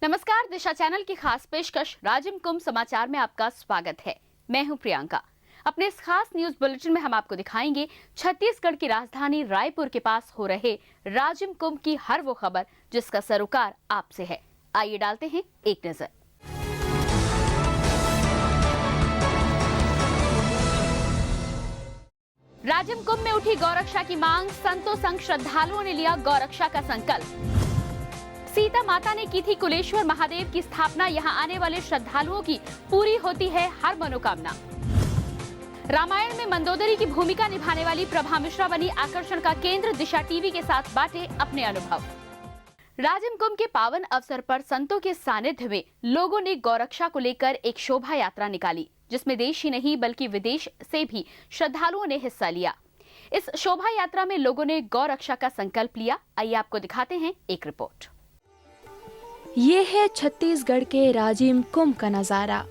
नमस्कार, दिशा चैनल की खास पेशकश राजिम कुंभ समाचार में आपका स्वागत है। मैं हूं प्रियंका। अपने इस खास न्यूज बुलेटिन में हम आपको दिखाएंगे छत्तीसगढ़ की राजधानी रायपुर के पास हो रहे राजिम कुंभ की हर वो खबर जिसका सरोकार आपसे है। आइए डालते हैं एक नजर। राजिम कुंभ में उठी गौरक्षा की मांग, संतों संग श्रद्धालुओं ने लिया गौरक्षा का संकल्प। सीता माता ने की थी कुलेश्वर महादेव की स्थापना, यहाँ आने वाले श्रद्धालुओं की पूरी होती है हर मनोकामना। रामायण में मंदोदरी की भूमिका निभाने वाली प्रभा मिश्रा बनी आकर्षण का केंद्र, दिशा टीवी के साथ बांटे अपने अनुभव। राजिम कुंभ के पावन अवसर पर संतों के सानिध्य में लोगों ने गौरक्षा को लेकर एक शोभा यात्रा निकाली, जिसमें देश ही नहीं बल्कि विदेश से भी श्रद्धालुओं ने हिस्सा लिया। इस शोभा यात्रा में लोगों ने गौरक्षा का संकल्प लिया। आइए आपको दिखाते हैं एक रिपोर्ट। ये है छत्तीसगढ़ के राजिम कुंभ का नजारा,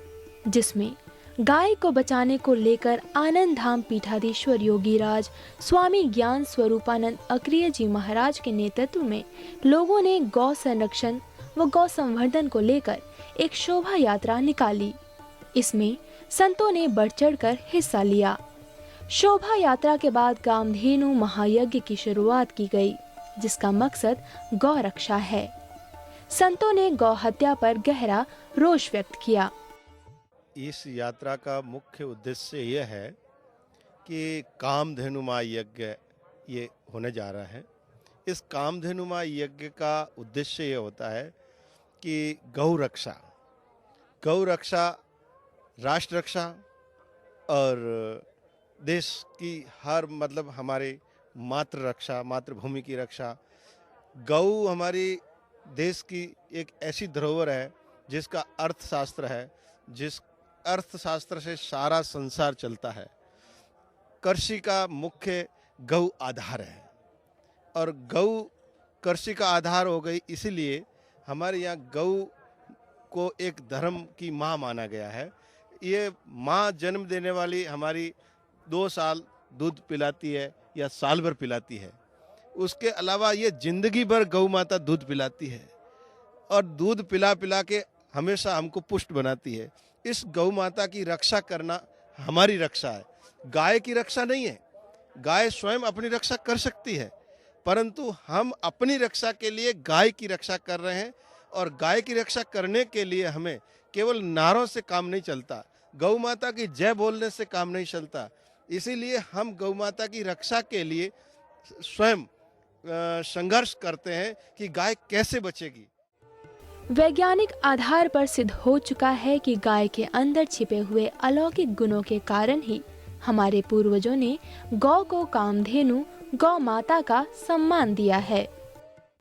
जिसमें गाय को बचाने को लेकर आनंद धाम पीठाधीश्वर योगीराज स्वामी ज्ञान स्वरूपानंद अक्रिय जी महाराज के नेतृत्व में लोगों ने गौ संरक्षण व गौ संवर्धन को लेकर एक शोभा यात्रा निकाली। इसमें संतों ने बढ़ चढ़कर हिस्सा लिया। शोभा यात्रा के बाद कामधेनु महायज्ञ की शुरुआत की गई, जिसका मकसद गौ रक्षा है। संतों ने गौ हत्या पर गहरा रोष व्यक्त किया। इस यात्रा का मुख्य उद्देश्य यह है कि कामधेनुमा यज्ञ ये होने जा रहा है। इस कामधेनुमा यज्ञ का उद्देश्य ये होता है कि गौ रक्षा, राष्ट्र रक्षा और देश की हर हमारे मातृभूमि की रक्षा। गौ हमारी देश की एक ऐसी धरोहर है जिसका अर्थशास्त्र है, जिस अर्थशास्त्र से सारा संसार चलता है। कृषि का मुख्य गौ आधार है और गौ कृषि का आधार हो गई, इसीलिए हमारे यहाँ गौ को एक धर्म की माँ माना गया है। ये माँ जन्म देने वाली हमारी 2 साल दूध पिलाती है या साल भर पिलाती है। उसके अलावा ये जिंदगी भर गौ माता दूध पिलाती है और दूध पिला पिला के हमेशा हमको पुष्ट बनाती है। इस गौ माता की रक्षा करना हमारी रक्षा है, गाय की रक्षा नहीं है। गाय स्वयं अपनी रक्षा कर सकती है, परंतु हम अपनी रक्षा के लिए गाय की रक्षा कर रहे हैं और गाय की रक्षा करने के लिए हमें केवल नारों से काम नहीं चलता, गौ माता की जय बोलने से काम नहीं चलता। इसीलिए हम गौ माता की रक्षा के लिए स्वयं संघर्ष करते हैं कि गाय कैसे बचेगी। वैज्ञानिक आधार पर सिद्ध हो चुका है कि गाय के अंदर छिपे हुए अलौकिक गुणों के कारण ही हमारे पूर्वजों ने गौ को कामधेनु गौ माता का सम्मान दिया है।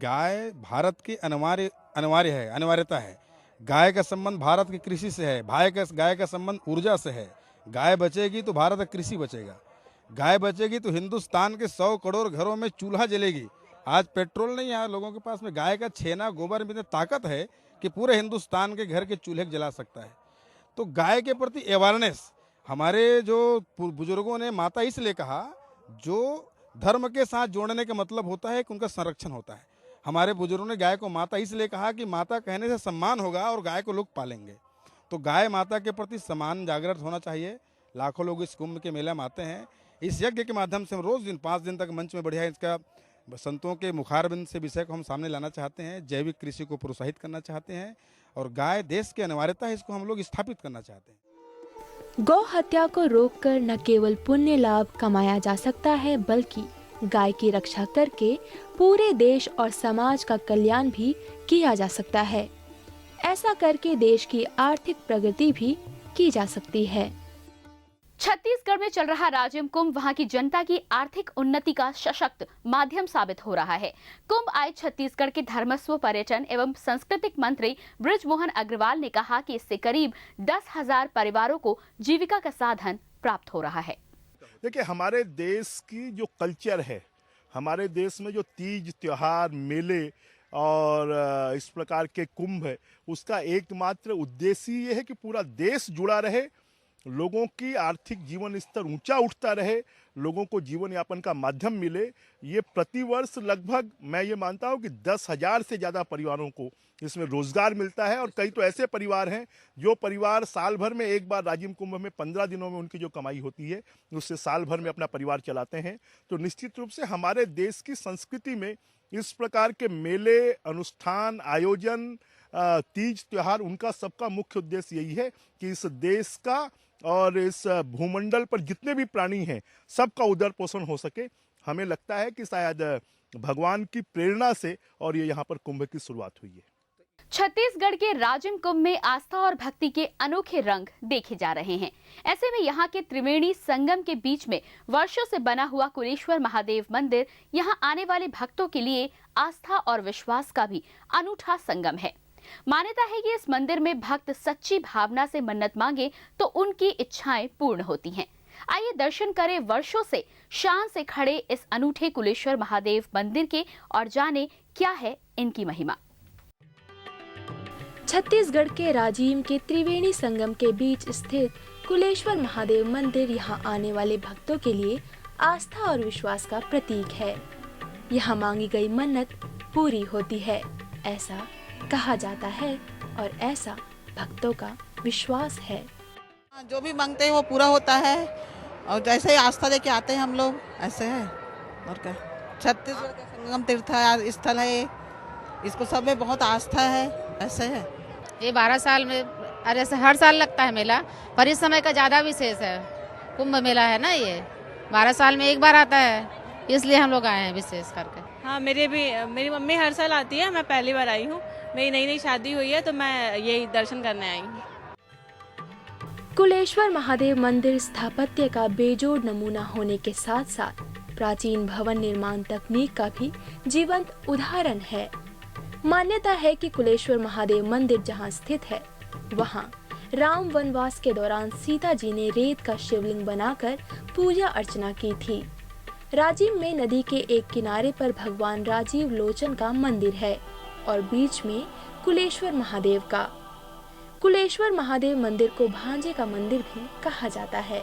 गाय भारत की अनिवार्यता है। गाय का संबंध भारत की कृषि से है। गाय का संबंध ऊर्जा से है। गाय बचेगी तो भारत का कृषि बचेगा। गाय बचेगी तो हिंदुस्तान के 100 करोड़ घरों में चूल्हा जलेगी। आज पेट्रोल नहीं है लोगों के पास में, गाय का छेना गोबर में इतनी ताकत है कि पूरे हिंदुस्तान के घर के चूल्हे जला सकता है। तो गाय के प्रति अवेयरनेस हमारे जो बुजुर्गों ने माता इसलिए कहा, जो धर्म के साथ जोड़ने का मतलब होता है कि उनका संरक्षण होता है। हमारे बुजुर्गों ने गाय को माता इसलिए कहा कि माता कहने से सम्मान होगा और गाय को लोग पालेंगे। तो गाय माता के प्रति सम्मान जागृत होना चाहिए। लाखों लोग इस कुंभ के मेले में आते हैं। इस यज्ञ के माध्यम से हम रोज 5 दिन तक मंच में बढ़िया इसका संतों के मुखारबिंद से विषय को हम सामने लाना चाहते हैं। जैविक कृषि को प्रोत्साहित करना चाहते हैं और गाय देश की अनिवार्यता है, इसको हम लोग स्थापित करना चाहते हैं। गौ हत्या को रोककर न केवल पुण्य लाभ कमाया जा सकता है, बल्कि गाय की रक्षा करके पूरे देश और समाज का कल्याण भी किया जा सकता है। ऐसा करके देश की आर्थिक प्रगति भी की जा सकती है। छत्तीसगढ़ में चल रहा राजिम कुंभ वहां की जनता की आर्थिक उन्नति का सशक्त माध्यम साबित हो रहा है। कुंभ आए छत्तीसगढ़ के धर्मस्व, पर्यटन एवं सांस्कृतिक मंत्री बृजमोहन अग्रवाल ने कहा कि इससे करीब 10,000 परिवारों को जीविका का साधन प्राप्त हो रहा है। देखिए, हमारे देश की जो कल्चर है, हमारे देश में जो तीज त्योहार, मेले और इस प्रकार के कुंभ है, उसका एकमात्र उद्देश्य ये है कि पूरा देश जुड़ा रहे, लोगों की आर्थिक जीवन स्तर ऊंचा उठता रहे, लोगों को जीवन यापन का माध्यम मिले, ये प्रतिवर्ष लगभग मैं ये मानता हूँ कि 10,000 से ज़्यादा परिवारों को इसमें रोजगार मिलता है। और कई तो ऐसे परिवार हैं जो परिवार साल भर में एक बार राजिम कुंभ में 15 दिनों में उनकी जो कमाई होती है उससे साल भर में अपना परिवार चलाते हैं। तो निश्चित रूप से हमारे देश की संस्कृति में इस प्रकार के मेले, अनुष्ठान, आयोजन, तीज त्योहार, उनका सबका मुख्य उद्देश्य यही है कि इस देश का और इस भूमंडल पर जितने भी प्राणी हैं सबका उदर पोषण हो सके। हमें लगता है कि शायद भगवान की प्रेरणा से और ये यहाँ पर कुंभ की शुरुआत हुई है। छत्तीसगढ़ के राजिम कुंभ में आस्था और भक्ति के अनोखे रंग देखे जा रहे हैं। ऐसे में यहाँ के त्रिवेणी संगम के बीच में वर्षों से बना हुआ कुलेश्वर महादेव मंदिर यहाँ आने वाले भक्तों के लिए आस्था और विश्वास का भी अनूठा संगम है। मान्यता है कि इस मंदिर में भक्त सच्ची भावना से मन्नत मांगे तो उनकी इच्छाएं पूर्ण होती हैं। आइए दर्शन करें वर्षों से शान से खड़े इस अनूठे कुलेश्वर महादेव मंदिर के और जाने क्या है इनकी महिमा। छत्तीसगढ़ के राजिम के त्रिवेणी संगम के बीच स्थित कुलेश्वर महादेव मंदिर यहाँ आने वाले भक्तों के लिए आस्था और विश्वास का प्रतीक है। यहाँ मांगी गई मन्नत पूरी होती है, ऐसा कहा जाता है और ऐसा भक्तों का विश्वास है। जो भी मांगते हैं वो पूरा होता है और जैसे ही आस्था लेके आते हैं हम लोग, ऐसे है। और क्या, छत्तीसगढ़ का संगम तीर्थ स्थल है, इसको सब में बहुत आस्था है, ऐसे है। ये 12 साल में, अरे हर साल लगता है मेला, पर इस समय का ज़्यादा विशेष है। कुंभ मेला है ना, ये 12 साल में एक बार आता है, इसलिए हम लोग आए हैं विशेष करके। हाँ, मेरी मम्मी हर साल आती है, मैं पहली बार आई हूँ। मेरी नई शादी हुई है तो मैं यही दर्शन करने आई हूँ। कुलेश्वर महादेव मंदिर स्थापत्य का बेजोड़ नमूना होने के साथ साथ प्राचीन भवन निर्माण तकनीक का भी जीवंत उदाहरण है। मान्यता है कि कुलेश्वर महादेव मंदिर जहां स्थित है, वहां राम वनवास के दौरान सीता जी ने रेत का शिवलिंग बनाकर पूजा अर्चना की थी। राजिम में नदी के एक किनारे पर भगवान राजीव लोचन का मंदिर है और बीच में कुलेश्वर महादेव का। कुलेश्वर महादेव मंदिर को भांजे का मंदिर भी कहा जाता है।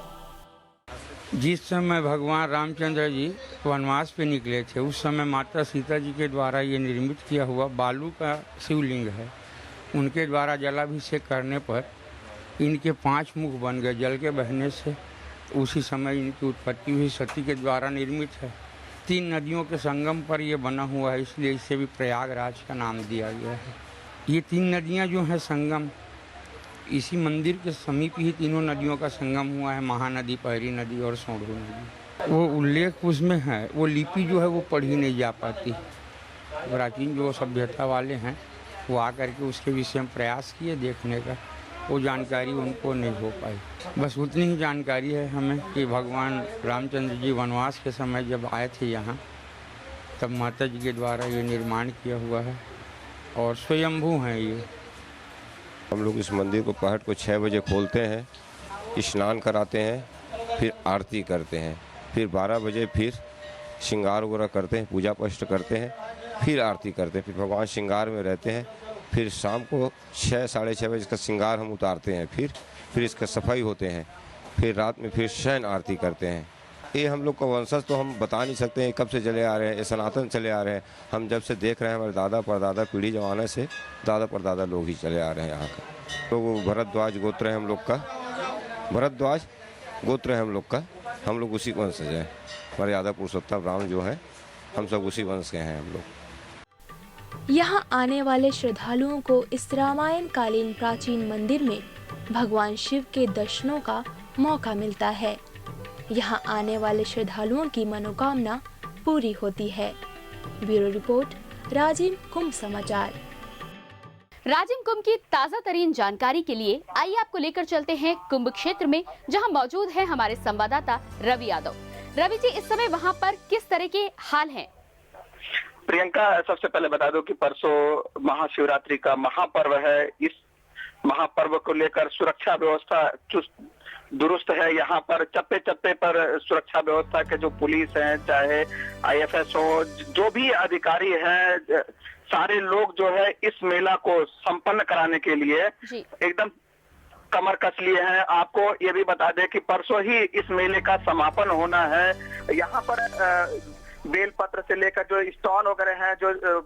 जिस समय भगवान रामचंद्र जी वनवास पे निकले थे, उस समय माता सीता जी के द्वारा ये निर्मित किया हुआ बालू का शिवलिंग है। उनके द्वारा जलाभिषेक करने पर इनके 5 मुख बन गए जल के बहने से। उसी समय इनकी उत्पत्ति हुई सती के द्वारा निर्मित है। 3 नदियों के संगम पर ये बना हुआ है, इसलिए इसे भी प्रयागराज का नाम दिया गया है। ये 3 नदियाँ जो हैं संगम, इसी मंदिर के समीप ही तीनों नदियों का संगम हुआ है, महानदी, पहरी नदी और सोंढू नदी। वो उल्लेख उसमें है, वो लिपि जो है वो पढ़ी नहीं जा पाती। प्राचीन जो सभ्यता वाले हैं वो आकर के उसके विषय में प्रयास किए देखने का, वो जानकारी उनको नहीं हो पाई। बस उतनी ही जानकारी है हमें कि भगवान रामचंद्र जी वनवास के समय जब आए थे यहाँ, तब माता जी के द्वारा ये निर्माण किया हुआ है और स्वयंभू हैं ये। हम लोग इस मंदिर को पहर को 6 बजे खोलते हैं, स्नान कराते हैं, फिर आरती करते हैं, फिर 12 बजे फिर श्रृंगार वगैरह करते हैं, पूजा पष्ट करते हैं, फिर आरती करते हैं, फिर भगवान श्रृंगार में रहते हैं। फिर शाम को 6 साढ़े 6 बजे इसका श्रृंगार हम उतारते हैं, फिर इसका सफाई होते हैं, फिर रात में फिर शयन आरती करते हैं। ये हम लोग का वंशज तो हम बता नहीं सकते हैं कब से चले आ रहे हैं, ये सनातन चले आ रहे हैं। हम जब से देख रहे हैं, हमारे दादा परदादा पीढ़ी जमाने से दादा परदादा लोग ही चले आ रहे हैं यहाँ का। तो वो भरद्वाज गोत्र है हम लोग का, भरद्वाज गोत्र है हम लोग का, हम लोग उसी वंशज हैं। मर्यादा पुरुषोत्तम राम जो है, हम सब उसी वंश के हैं हम लोग। यहाँ आने वाले श्रद्धालुओं को इस रामायण कालीन प्राचीन मंदिर में भगवान शिव के दर्शनों का मौका मिलता है। यहाँ आने वाले श्रद्धालुओं की मनोकामना पूरी होती है। ब्यूरो रिपोर्ट, राजिम कुंभ समाचार। राजिम कुंभ की ताजा तरीन जानकारी के लिए आइए आपको लेकर चलते हैं कुंभ क्षेत्र में, जहां मौजूद है हमारे संवाददाता रवि यादव। रवि जी, इस समय वहां पर किस तरह के हाल हैं? प्रियंका, सबसे पहले बता दो कि परसों महाशिवरात्रि का महापर्व है। इस महापर्व को लेकर सुरक्षा व्यवस्था चुस्त दुरुस्त है। यहाँ पर चप्पे चप्पे पर सुरक्षा व्यवस्था के जो पुलिस हैं, चाहे IFS हो, जो भी अधिकारी हैं, सारे लोग जो है इस मेला को संपन्न कराने के लिए एकदम कमर कस लिए हैं। आपको ये भी बता दें कि परसों ही इस मेले का समापन होना है। यहाँ पर बेलपत्र से लेकर जो स्टॉल वगैरह हैं, जो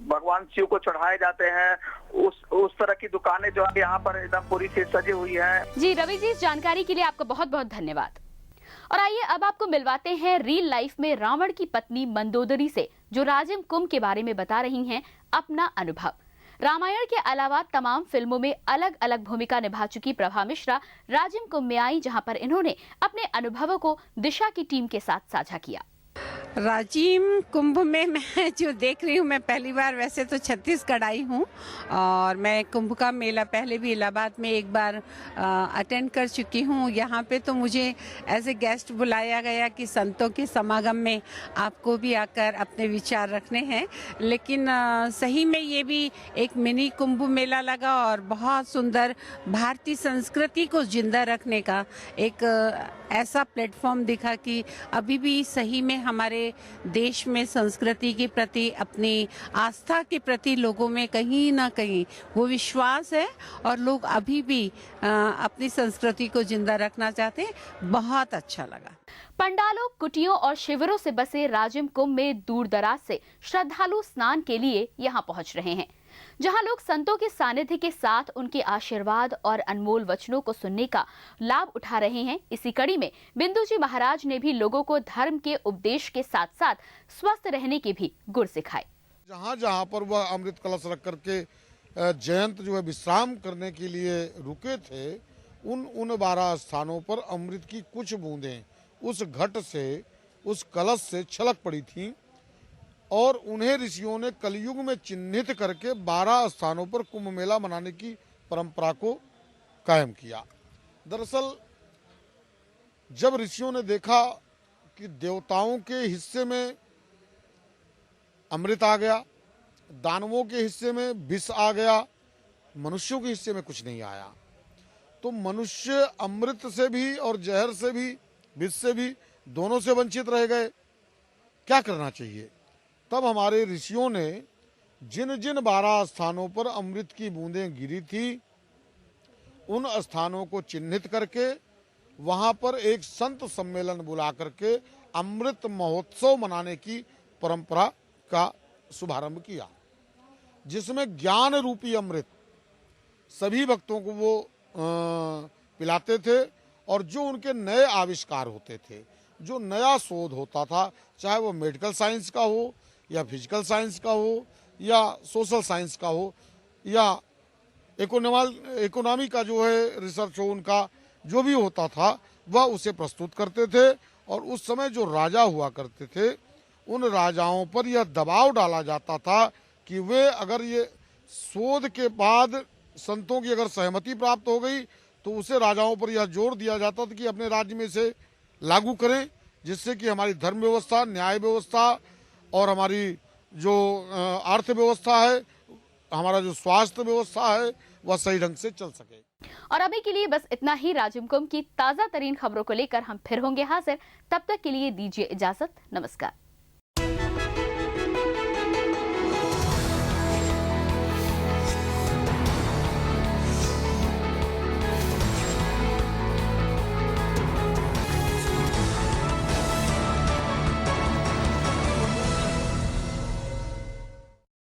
भगवान शिव को चढ़ाए जाते हैं, उस तरह की दुकानें जो है यहाँ पर एकदम पूरी से सजी हुई हैं। जी रवि जी, इस जानकारी के लिए आपका बहुत बहुत धन्यवाद। और आइए अब आपको मिलवाते हैं रियल लाइफ में रावण की पत्नी मंदोदरी से, जो राजिम कुंभ के बारे में बता रही हैं अपना अनुभव। रामायण के अलावा तमाम फिल्मों में अलग अलग भूमिका निभा चुकी प्रभा मिश्रा राजिम कुंभ में आई, जहां पर इन्होंने अपने अनुभवों को दिशा की टीम के साथ साझा किया। राजिम कुंभ में मैं जो देख रही हूँ, मैं पहली बार वैसे तो छत्तीसगढ़ आई हूँ और मैं कुंभ का मेला पहले भी इलाहाबाद में एक बार अटेंड कर चुकी हूँ। यहाँ पे तो मुझे एज ए गेस्ट बुलाया गया कि संतों के समागम में आपको भी आकर अपने विचार रखने हैं। लेकिन सही में ये भी एक मिनी कुंभ मेला लगा और बहुत सुंदर भारतीय संस्कृति को जिंदा रखने का एक ऐसा प्लेटफॉर्म दिखा कि अभी भी सही में हमारे देश में संस्कृति के प्रति, अपनी आस्था के प्रति लोगों में कहीं ना कहीं वो विश्वास है और लोग अभी भी अपनी संस्कृति को जिंदा रखना चाहते हैं। बहुत अच्छा लगा। पंडालों, कुटियों और शिविरों से बसे राजिम कुंभ में दूर दराज से श्रद्धालु स्नान के लिए यहाँ पहुँच रहे हैं, जहां लोग संतों के सानिध्य के साथ उनके आशीर्वाद और अनमोल वचनों को सुनने का लाभ उठा रहे हैं। इसी कड़ी में बिंदु जी महाराज ने भी लोगों को धर्म के उपदेश के साथ साथ स्वस्थ रहने के भी गुर सिखाए। जहाँ जहाँ पर वह अमृत कलश रख करके जयंत जो है विश्राम करने के लिए रुके थे, उन 12 स्थानों पर अमृत की कुछ बूंदें उस घट से, उस कलश से छलक पड़ी थीं और उन्हें ऋषियों ने कलयुग में चिन्हित करके 12 स्थानों पर कुंभ मेला मनाने की परंपरा को कायम किया। दरअसल जब ऋषियों ने देखा कि देवताओं के हिस्से में अमृत आ गया, दानवों के हिस्से में विष आ गया, मनुष्यों के हिस्से में कुछ नहीं आया, तो मनुष्य अमृत से भी और जहर से भी, विष से भी, दोनों से वंचित रह गए। क्या करना चाहिए? तब हमारे ऋषियों ने जिन जिन 12 स्थानों पर अमृत की बूंदें गिरी थी, उन स्थानों को चिन्हित करके वहां पर एक संत सम्मेलन बुला करके अमृत महोत्सव मनाने की परंपरा का शुभारंभ किया, जिसमें ज्ञान रूपी अमृत सभी भक्तों को वो पिलाते थे और जो उनके नए आविष्कार होते थे, जो नया शोध होता था, चाहे वो मेडिकल साइंस का हो या फिजिकल साइंस का हो या सोशल साइंस का हो या इकोनॉमी का जो है रिसर्च हो, उनका जो भी होता था वह उसे प्रस्तुत करते थे। और उस समय जो राजा हुआ करते थे, उन राजाओं पर यह दबाव डाला जाता था कि वे अगर ये शोध के बाद संतों की अगर सहमति प्राप्त हो गई तो उसे राजाओं पर यह जोर दिया जाता था कि अपने राज्य में से लागू करें, जिससे कि हमारी धर्म व्यवस्था, न्याय व्यवस्था और हमारी जो अर्थव्यवस्था है, हमारा जो स्वास्थ्य व्यवस्था है, वह सही ढंग से चल सके। और अभी के लिए बस इतना ही। राजिम कुंभ की ताजा तरीन खबरों को लेकर हम फिर होंगे हाजिर। तब तक के लिए दीजिए इजाजत। नमस्कार।